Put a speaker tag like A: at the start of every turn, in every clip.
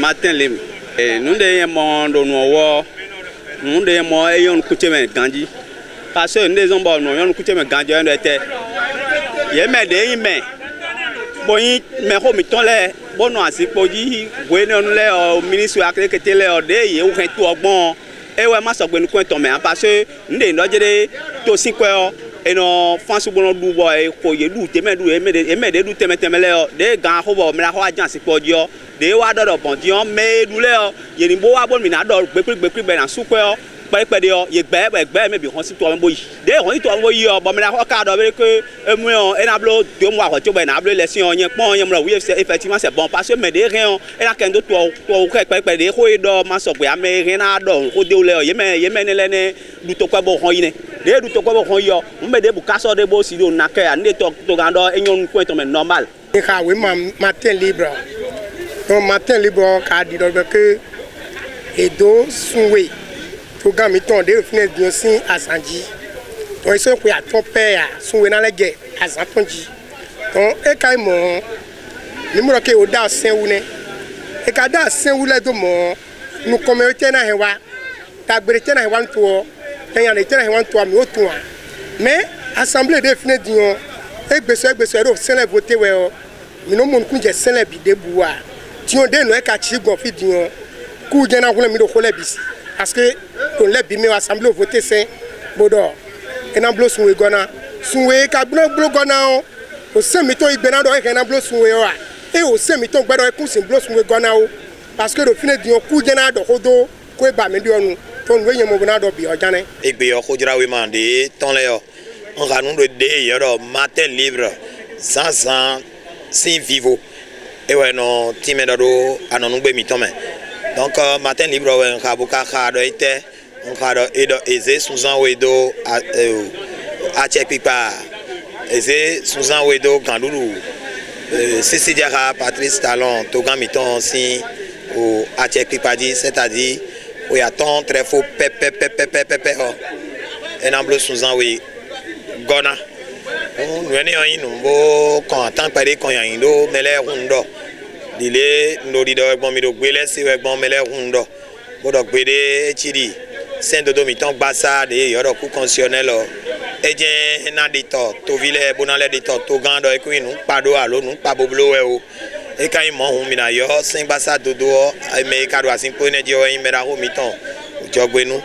A: matin libre. Nous devons nous devons ayons couché mais gandhi parce que nous devons bon nous couché mais gandhi on était y mais des mais bon mais comme ton les bon nous asi pour dire ouais nous les ministre à que était les de y ou quand tout bon et ouais ma so gbe nous coin ton mais parce que nous devons dire to 5 heures et non France bon du boy ko ye du te me du e me de du te me le de gan ho bo me la ho ajan si po dio de wa do bon dio me du le ye ni bo wa bo mi na do gbe be na su pe de ye gbe me bi hon si to mo yi de hon si to mo yi bo me la ho ka do be que emu e na blo do mo wa ko be na blo le si on yen pon yen mo oui effectivement c'est bon parce que me de rien e la ken do to pe de ho do ma so gbe ame rien na do ho de le ye me ne le ne du to kwa bo hon yi ne de du to kwa bo hon yo me de bu ka so de bo si do na ke ande to gando enyon ko to me normal
B: ni ka we matin libre donc matin libre ka di do que edo sunwe to ga mi ton de fine di sin asanji donc iso ko ya ton père sunwe na lege asantonji donc e kai mo ni mo ke o da sen wu ne e ka da sen wu le do mo nu communauté na hewa ta gbere te na hewa nto yan le te na hewa nto mi o tun mais assemblée de fine di on egbese ro sen le voter we o mi no mo kun je sen le bi de buwa ti on de no e ka chi gon fi di on ku je na hun mi do ko le bi parce que on le bi mi assemblée voter sen bodo e na blo sunwe gona sunwe ka blo gona o se mi to igbe na do e na blo sunwe o e o se mi to gbe do e kun sin blo sunwe gona o parce que do fine di on ku je na do hodo ko e ba mi di onu to nwe yen mo na do bi o jane
C: igbe yo ko jira we man de ton le yo on ga nous de yo matin libre sans vivo et ouais non timé do anonu gbe mi ton me donc matin libre ouais ka buka ka do ite on ka do edo eze suzan we do a chepipa eze suzan we do kandulu Sisi Diarra Patrice Talon to ga mi ton si o a chepipa dit c'est-à-dire où il y a ton très faux pepe et en bleu suzan we gona nous venons nous bo quand tant parler quand y a indo mele rundo dile ndo di do bon mi do gbele si we bon mele rundo bo do gbede chiri saint dodo mi ton basa de yoro ku constitutionnel e je na di to vile bonale di to gando e ku nu pado alo nu pa boblo we o e kan mo hu mi na yo saint basa dodo e me ka do asin po ne je o mi ra ho mi ton jogbenu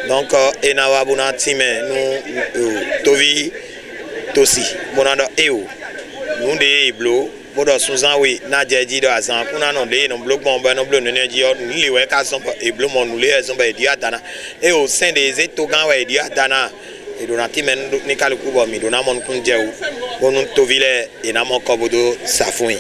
C: donc et na wa bona time nous tovi tosi bonando eo nous de blo bodo suzan we na jeji do azan kuna no de no blog bon ba no blo no neji o ni we ka son e blo mon nous le son ba di adana e o sein des etogan we di adana e do na time ni kaluku bo mi do na mon kun je o bonu tovile e na mon kobodo safun